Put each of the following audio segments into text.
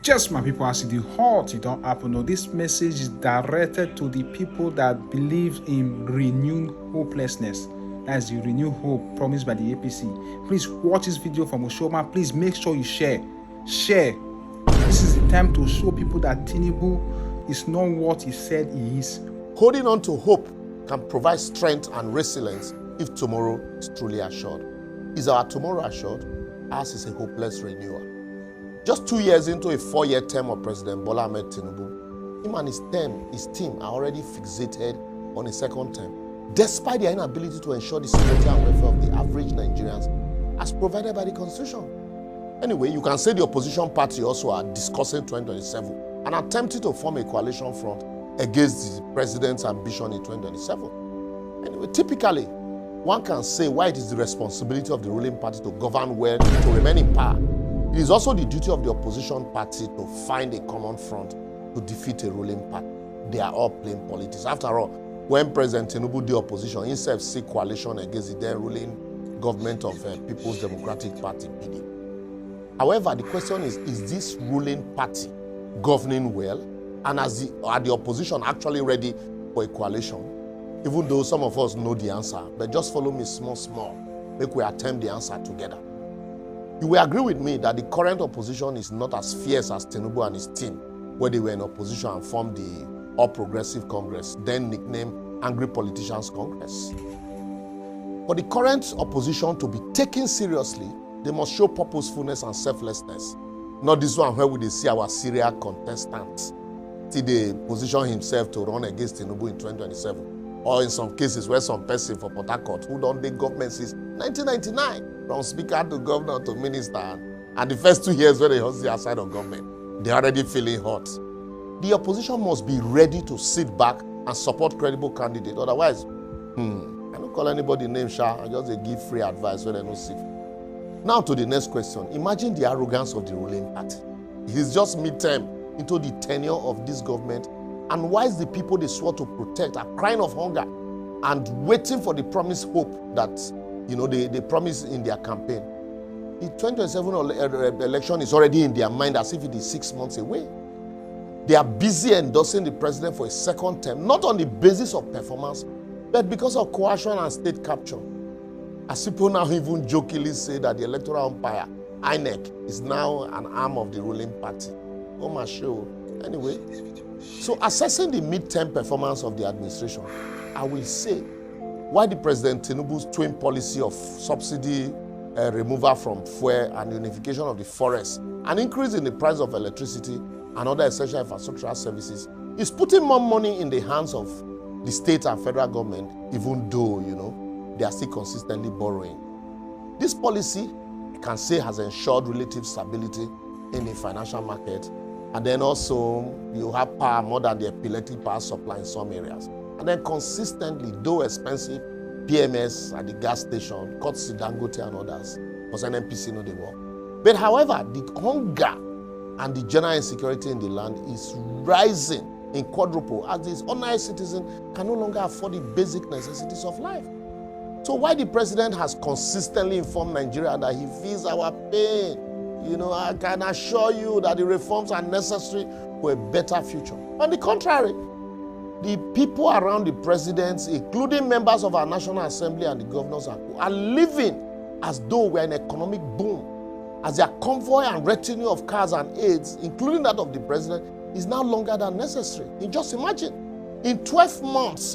Just my people, as it hot, it don't happen. No, this message is directed to the people that believe in renewed hopelessness. That's the renewed hope promised by the APC. Please watch this video from Oshoma. Please make sure you share. Share. This is the time to show people that Tinubu is not what he said he is. Holding on to hope can provide strength and resilience if tomorrow is truly assured. Is our tomorrow assured? Ours is a hopeless renewal. Just 2 years into a 4-year term of President Bola Ahmed Tinubu, him and his team are already fixated on a second term, despite their inability to ensure the security and welfare of the average Nigerians as provided by the Constitution. Anyway, you can say the opposition party also are discussing 2027 and attempting to form a coalition front against the president's ambition in 2027. Anyway, typically, one can say why it is the responsibility of the ruling party to govern well, to remain in power. It is also the duty of the opposition party to find a common front to defeat a ruling party. They are all playing politics. After all, when President Tinubu did opposition, he said seek coalition against the then ruling government of People's Democratic Party, PD. However, the question is this ruling party governing well? And are the opposition actually ready for a coalition? Even though some of us know the answer, but just follow me small. Make we attempt the answer together. You will agree with me that the current opposition is not as fierce as Tinubu and his team, where they were in opposition and formed the All Progressive Congress, then nicknamed Angry Politicians Congress. For the current opposition to be taken seriously, they must show purposefulness and selflessness. Not this one where we see our serial contestants till they position himself to run against Tinubu in 2027. Or in some cases where some person for Port Harcourt who don't take government since 1999, from speaker to governor to minister, and the first 2 years when they hustle the outside of government, they're already feeling hot. The opposition must be ready to sit back and support credible candidates. Otherwise, I don't call anybody name, I just give free advice when they don't sit. Now to the next question. Imagine the arrogance of the ruling party. It's just midterm into the tenure of this government, and whilst the people they swore to protect are crying of hunger and waiting for the promised hope that they promise in their campaign. The 2027 election is already in their mind as if it is 6 months away. They are busy endorsing the president for a second term, not on the basis of performance, but because of coercion and state capture. As people now even jokingly say that the electoral umpire, INEC, is now an arm of the ruling party. Oh my show. Anyway, so assessing the midterm performance of the administration, I will say, why the President Tinubu's twin policy of subsidy removal from fuel and unification of the forest and increase in the price of electricity and other essential infrastructural services is putting more money in the hands of the state and federal government, even though, they are still consistently borrowing. This policy, I can say, has ensured relative stability in the financial market, and then also you have power more than the electric power supply in some areas. And then consistently, though expensive, PMS at the gas station, courtesy Dangote and others, because NNPC know they work. But however, the hunger and the general insecurity in the land is rising in quadruple as these ordinary citizens can no longer afford the basic necessities of life. So while the president has consistently informed Nigeria that he feels our pain, I can assure you that the reforms are necessary for a better future. On the contrary, the people around the president, including members of our National Assembly and the governors, are living as though we're in economic boom, as their convoy and retinue of cars and aids, including that of the president, is now longer than necessary. You just imagine, in 24 months,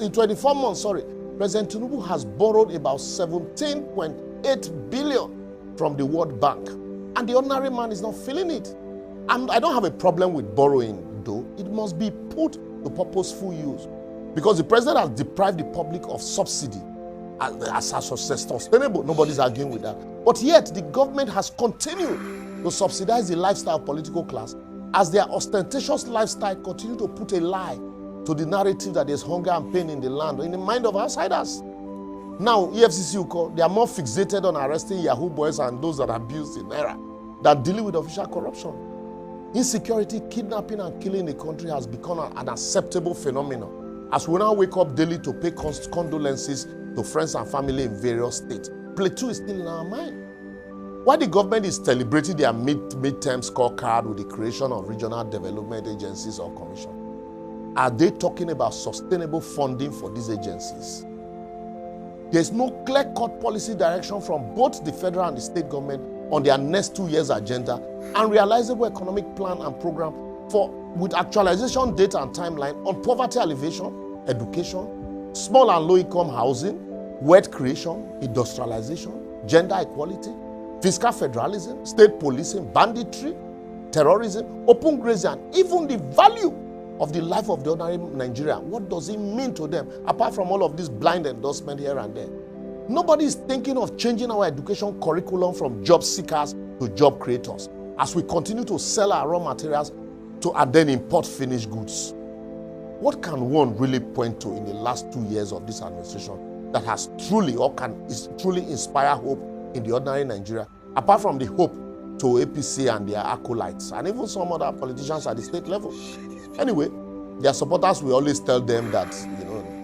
President Tinubu has borrowed about 17.8 billion from the World Bank, and the ordinary man is not feeling it. And I don't have a problem with borrowing, though. It must be put to purposeful use, because the president has deprived the public of subsidy as sustainable. Nobody's arguing with that. But yet the government has continued to subsidize the lifestyle of political class as their ostentatious lifestyle continue to put a lie to the narrative that there's hunger and pain in the land, in the mind of outsiders. Now, EFCC, they are more fixated on arresting Yahoo boys and those that abuse the naira than dealing with official corruption. Insecurity, kidnapping, and killing in the country has become an acceptable phenomenon as we now wake up daily to pay condolences to friends and family in various states. Play two is still in our mind. While the government is celebrating their mid-term scorecard with the creation of regional development agencies or commission, are they talking about sustainable funding for these agencies? There's no clear-cut policy direction from both the federal and the state government on their next 2 years agenda and realizable economic plan and program with actualization date and timeline on poverty alleviation, education, small and low-income housing, wealth creation, industrialization, gender equality, fiscal federalism, state policing, banditry, terrorism, open grazing, and even the value of the life of the ordinary Nigerian. What does it mean to them, apart from all of this blind endorsement here and there? Nobody is thinking of changing our education curriculum from job seekers to job creators as we continue to sell our raw materials and then import finished goods. What can one really point to in the last 2 years of this administration that has truly truly inspire hope in the ordinary Nigeria, apart from the hope to APC and their acolytes and even some other politicians at the state level? Anyway, their supporters will always tell them that,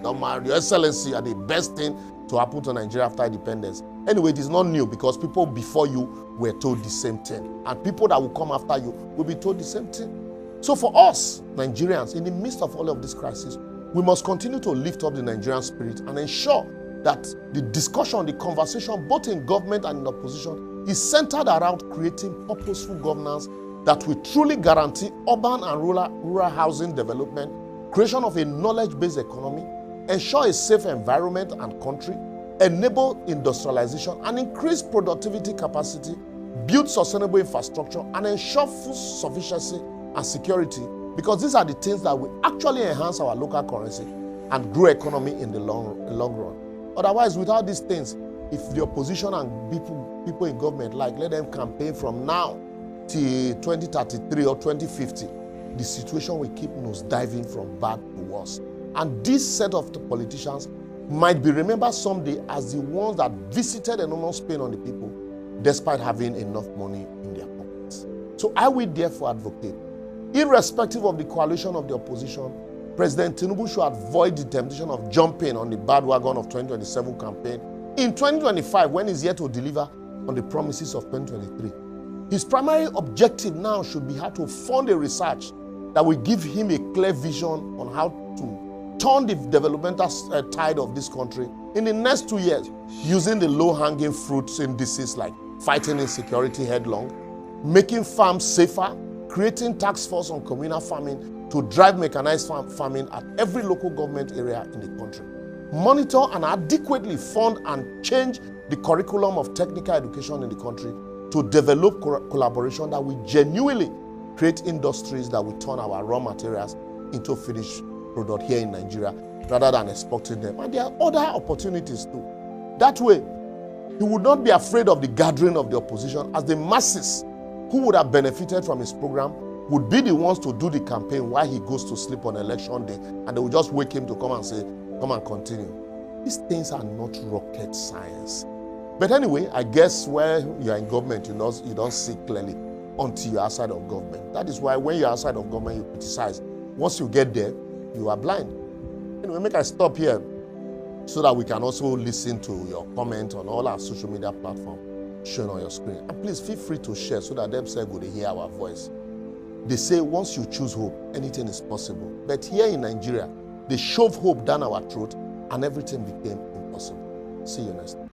Your Excellency are the best thing to happen to Nigeria after independence. Anyway, it is not new because people before you were told the same thing. And people that will come after you will be told the same thing. So for us, Nigerians, in the midst of all of this crisis, we must continue to lift up the Nigerian spirit and ensure that the discussion, the conversation, both in government and in opposition, is centered around creating purposeful governance that will truly guarantee urban and rural housing development, creation of a knowledge-based economy, ensure a safe environment and country, enable industrialization and increase productivity capacity, build sustainable infrastructure, and ensure food sufficiency and security, because these are the things that will actually enhance our local currency and grow economy in the long run. Otherwise, without these things, if the opposition and people in government let them campaign from now till 2033 or 2050, the situation will keep nosediving from bad to worse. And this set of politicians might be remembered someday as the ones that visited enormous pain on the people, despite having enough money in their pockets. So I will therefore advocate, irrespective of the coalition of the opposition, President Tinubu should avoid the temptation of jumping on the bandwagon of 2027 campaign in 2025 when he's yet to deliver on the promises of 2023. His primary objective now should be how to fund a research that will give him a clear vision on how to turn the developmental tide of this country in the next 2 years, using the low-hanging fruits indices like fighting insecurity headlong, making farms safer, creating task force on communal farming to drive mechanized farming at every local government area in the country, monitor and adequately fund and change the curriculum of technical education in the country to develop collaboration that will genuinely create industries that will turn our raw materials into finished product here in Nigeria rather than exporting them. And there are other opportunities too. That way, he would not be afraid of the gathering of the opposition, as the masses who would have benefited from his program would be the ones to do the campaign while he goes to sleep on election day, and they will just wake him to come and say, come and continue. These things are not rocket science. But anyway, I guess where you are in government, you don't see clearly until you're outside of government. That is why when you're outside of government, you criticize. Once you get there, you are blind. Anyway, make I stop here so that we can also listen to your comment on all our social media platforms shown on your screen. And please feel free to share so that themselves will hear our voice. They say once you choose hope, anything is possible. But here in Nigeria, they shove hope down our throat and everything became impossible. See you next time.